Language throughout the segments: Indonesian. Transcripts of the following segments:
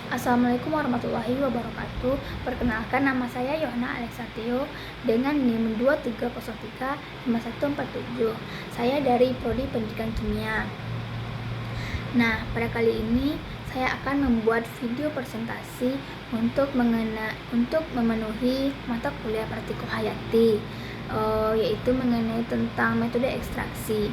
Assalamualaikum warahmatullahi wabarakatuh. Perkenalkan, nama saya Yohana Alexatio dengan NIM 23035147. Saya dari Prodi Pendidikan Kimia. Nah, pada kali ini saya akan membuat video presentasi untuk memenuhi mata kuliah Praktiko Hayati, yaitu mengenai tentang metode ekstraksi.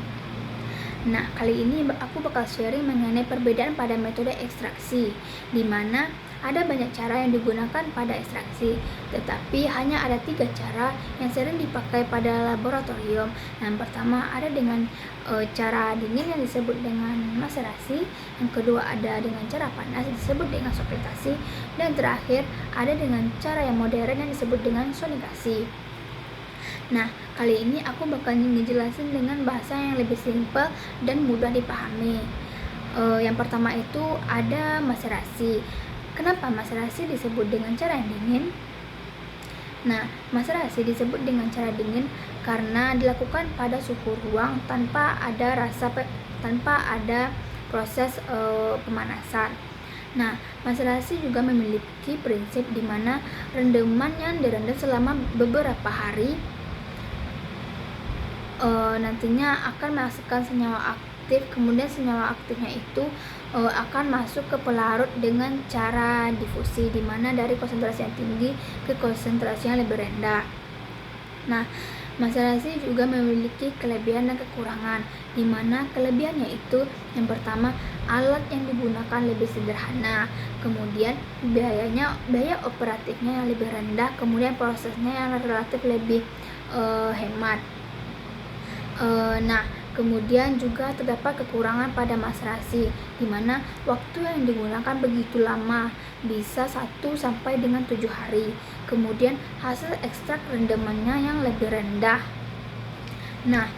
Nah, kali ini aku bakal sharing mengenai perbedaan pada metode ekstraksi, di mana ada banyak cara yang digunakan pada ekstraksi, tetapi hanya ada 3 cara yang sering dipakai pada laboratorium. Yang pertama ada dengan cara dingin yang disebut dengan maserasi, yang kedua ada dengan cara panas yang disebut dengan sokritasi, dan terakhir ada dengan cara yang modern yang disebut dengan sonikasi. Nah, kali ini aku bakal ngejelasin dengan bahasa yang lebih simpel dan mudah dipahami. Yang pertama itu ada maserasi. Kenapa maserasi disebut dengan cara yang dingin? Nah, maserasi disebut dengan cara dingin karena dilakukan pada suhu ruang tanpa ada proses pemanasan. Nah, maserasi juga memiliki prinsip di mana rendaman yang direndam selama beberapa hari nantinya akan menghasilkan senyawa aktif. Kemudian senyawa aktifnya itu akan masuk ke pelarut dengan cara difusi, di mana dari konsentrasi yang tinggi ke konsentrasi yang lebih rendah. Nah, maserasi juga memiliki kelebihan dan kekurangan, di mana kelebihannya itu yang pertama, alat yang digunakan lebih sederhana, kemudian biaya operatifnya yang lebih rendah, kemudian prosesnya yang relatif lebih hemat. Nah, kemudian juga terdapat kekurangan pada maserasi, di mana waktu yang digunakan begitu lama, bisa 1 sampai dengan 7 hari. Kemudian hasil ekstrak rendamannya yang lebih rendah. Nah,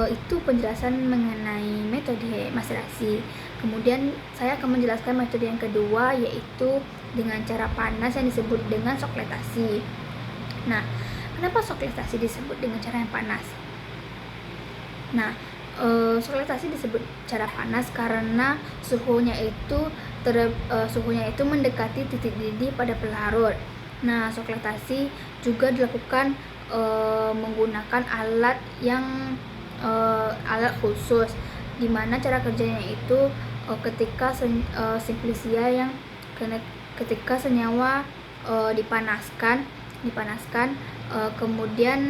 itu penjelasan mengenai metode maserasi. Kemudian saya akan menjelaskan metode yang kedua, yaitu dengan cara panas yang disebut dengan sokletasi. Nah, kenapa sokletasi disebut dengan cara yang panas? Nah, sokletasi disebut cara panas karena suhunya itu mendekati titik didih pada pelarut. Nah, sokletasi juga dilakukan menggunakan alat khusus, di mana cara kerjanya itu ketika senyawa dipanaskan, kemudian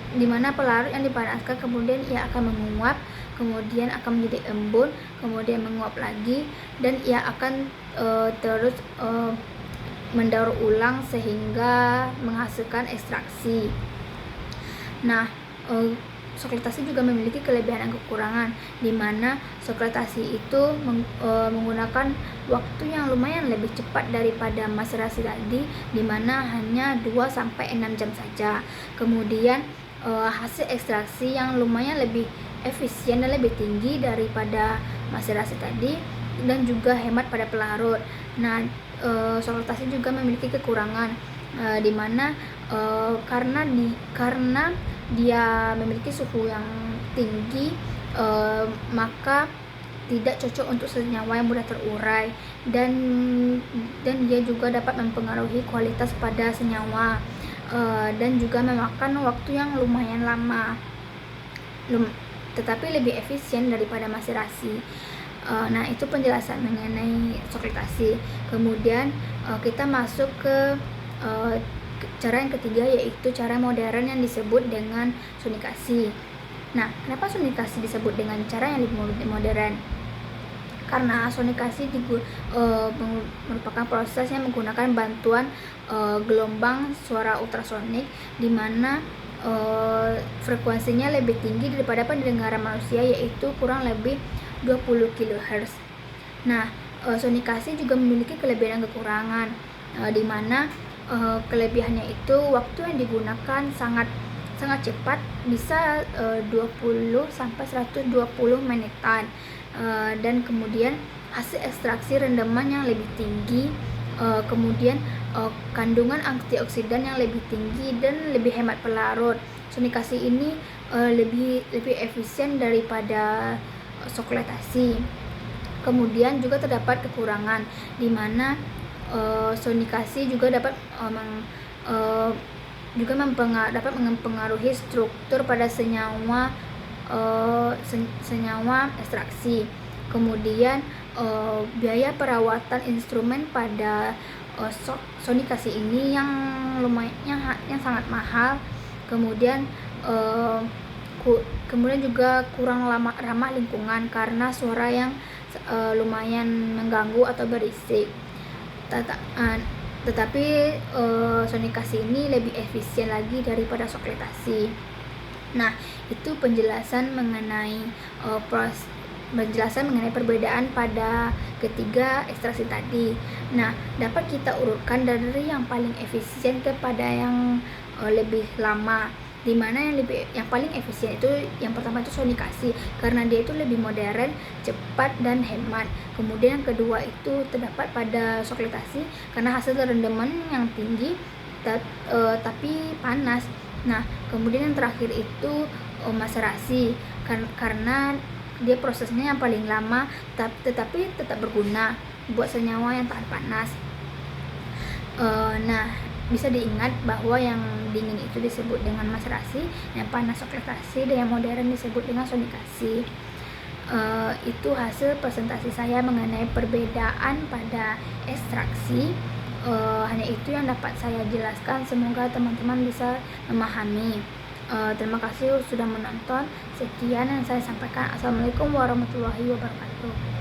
di mana pelarut yang dipanaskan kemudian ia akan menguap, kemudian akan menjadi embun, kemudian menguap lagi, dan ia akan terus mendaur ulang sehingga menghasilkan ekstraksi. Nah, sokletasi juga memiliki kelebihan dan kekurangan, di mana sokletasi itu menggunakan waktu yang lumayan lebih cepat daripada maserasi tadi, di mana hanya 2 sampai 6 jam saja. Kemudian hasil ekstraksi yang lumayan lebih efisien dan lebih tinggi daripada maserasi tadi, dan juga hemat pada pelarut. Nah, sokletasi juga memiliki kekurangan, di mana karena dia memiliki suhu yang tinggi, maka tidak cocok untuk senyawa yang mudah terurai, dan dia juga dapat mempengaruhi kualitas pada senyawa, dan juga memakan waktu yang lumayan lama, tetapi lebih efisien daripada maserasi. Nah, itu penjelasan mengenai sokletasi. Kemudian kita masuk ke cara yang ketiga, yaitu cara modern yang disebut dengan sonikasi. Nah, kenapa sonikasi disebut dengan cara yang lebih modern? Karena sonikasi merupakan proses yang menggunakan bantuan gelombang suara ultrasonik, di mana frekuensinya lebih tinggi daripada pendengaran manusia, yaitu kurang lebih 20 kHz. Nah, sonikasi juga memiliki kelebihan dan kekurangan, di mana kelebihannya itu waktu yang digunakan sangat cepat, bisa 20 sampai 120 menitan, dan kemudian hasil ekstraksi rendaman yang lebih tinggi, kemudian kandungan antioksidan yang lebih tinggi, dan lebih hemat pelarut. Sonikasi ini lebih efisien daripada sokletasi. Kemudian juga terdapat kekurangan di mana sonikasi juga dapat dapat mempengaruhi struktur pada senyawa ekstraksi. Kemudian biaya perawatan instrumen pada sonikasi ini yang lumayan sangat mahal. Kemudian juga kurang ramah lingkungan karena suara yang lumayan mengganggu atau berisik. Tetapi sonikasi ini lebih efisien lagi daripada sokletasi. Nah, itu penjelasan mengenai perbedaan pada ketiga ekstraksi tadi. Nah, dapat kita urutkan dari yang paling efisien kepada yang lebih lama, di mana yang paling efisien itu yang pertama itu sonikasi karena dia itu lebih modern, cepat dan hemat. Kemudian yang kedua itu terdapat pada sokletasi karena hasil rendeman yang tinggi tapi panas. Nah, kemudian yang terakhir itu maserasi karena dia prosesnya yang paling lama tetapi tetap berguna buat senyawa yang tahan panas. Nah, bisa diingat bahwa yang dingin itu disebut dengan maserasi, yang panas sokletasi, dan yang modern disebut dengan sonikasi. Itu hasil presentasi saya mengenai perbedaan pada ekstraksi. Hanya itu yang dapat saya jelaskan, semoga teman-teman bisa memahami. Terima kasih sudah menonton. Sekian yang saya sampaikan. Assalamualaikum warahmatullahi wabarakatuh.